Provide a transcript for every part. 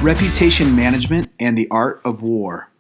Reputation Management and the Art of War.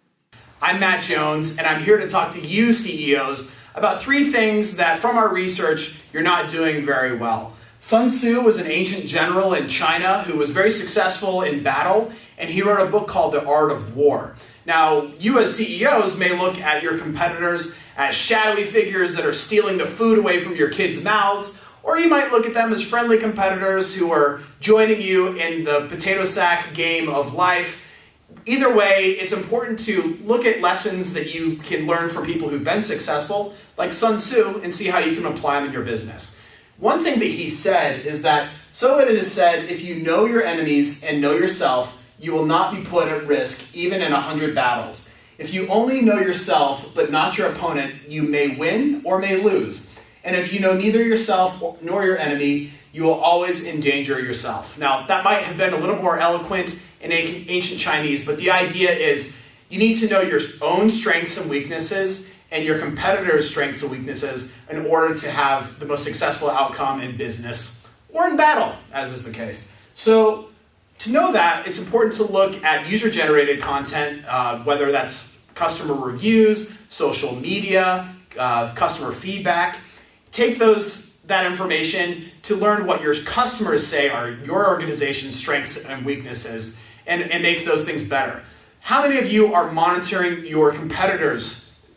I'm Matt Jones, and I'm here to talk to you CEOs about 3 things that, from our research, you're not doing very well. Sun Tzu was an ancient general in China who was very successful in battle, and he wrote a book called The Art of War. Now, you as CEOs may look at your competitors as shadowy figures that are stealing the food away from your kids' mouths, or you might look at them as friendly competitors who are joining you in the potato sack game of life. Either way, it's important to look at lessons that you can learn from people who've been successful, like Sun Tzu, and see how you can apply them in your business. One thing that he said is that, so it is said, if you know your enemies and know yourself, you will not be put at risk even in 100 battles. If you only know yourself but not your opponent, you may win or may lose. And if you know neither yourself nor your enemy, you will always endanger yourself. Now, that might have been a little more eloquent in ancient Chinese, but the idea is you need to know your own strengths and weaknesses and your competitors' strengths and weaknesses in order to have the most successful outcome in business or in battle, as is the case. So, to know that, it's important to look at user-generated content, whether that's customer reviews, social media, customer feedback. Take that information to learn what your customers say are your organization's strengths and weaknesses and make those things better. How many of you are monitoring your competitors'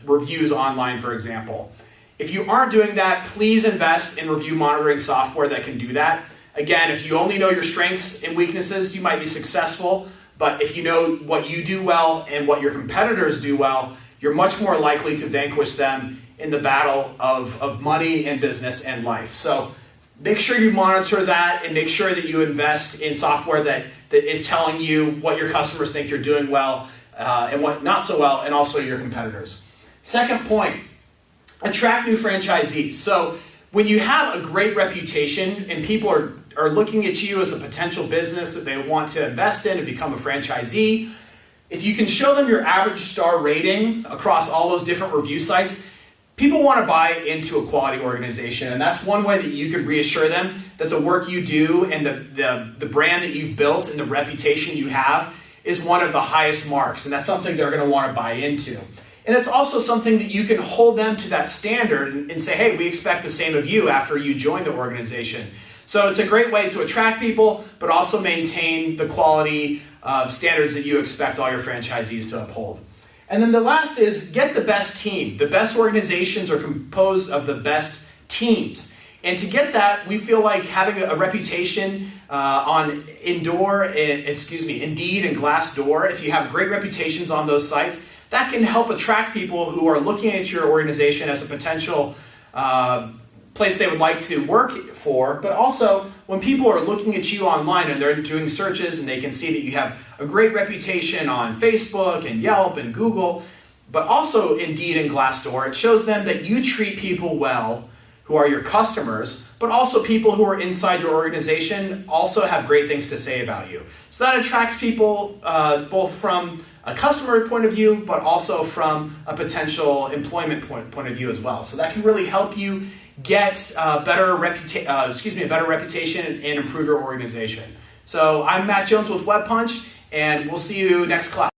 reviews online, for example? If you aren't doing that, please invest in review monitoring software that can do that. Again, if you only know your strengths and weaknesses, you might be successful, but if you know what you do well and what your competitors do well, you're much more likely to vanquish them in the battle of money and business and life. So make sure you monitor that and make sure that you invest in software that is telling you what your customers think you're doing well and what not so well, and also your competitors. Second point, attract new franchisees. So when you have a great reputation and people are looking at you as a potential business that they want to invest in and become a franchisee, if you can show them your average star rating across all those different review sites, people want to buy into a quality organization. And that's one way that you could reassure them that the work you do and the brand that you've built and the reputation you have is one of the highest marks. And that's something they're going to want to buy into. And it's also something that you can hold them to that standard and say, hey, we expect the same of you after you join the organization. So it's a great way to attract people, but also maintain the quality standards that you expect all your franchisees to uphold. And then the last is get the best team. The best organizations are composed of the best teams. And to get that, we feel like having a reputation on Indeed and Glassdoor, if you have great reputations on those sites, that can help attract people who are looking at your organization as a potential place they would like to work for, but also when people are looking at you online and they're doing searches and they can see that you have a great reputation on Facebook and Yelp and Google, but also Indeed and Glassdoor, it shows them that you treat people well who are your customers, but also people who are inside your organization also have great things to say about you. So that attracts people both from a customer point of view, but also from a potential employment point of view as well. So that can really help you get a better reputation and improve your organization. So I'm Matt Jones with WebPunch, and we'll see you next class.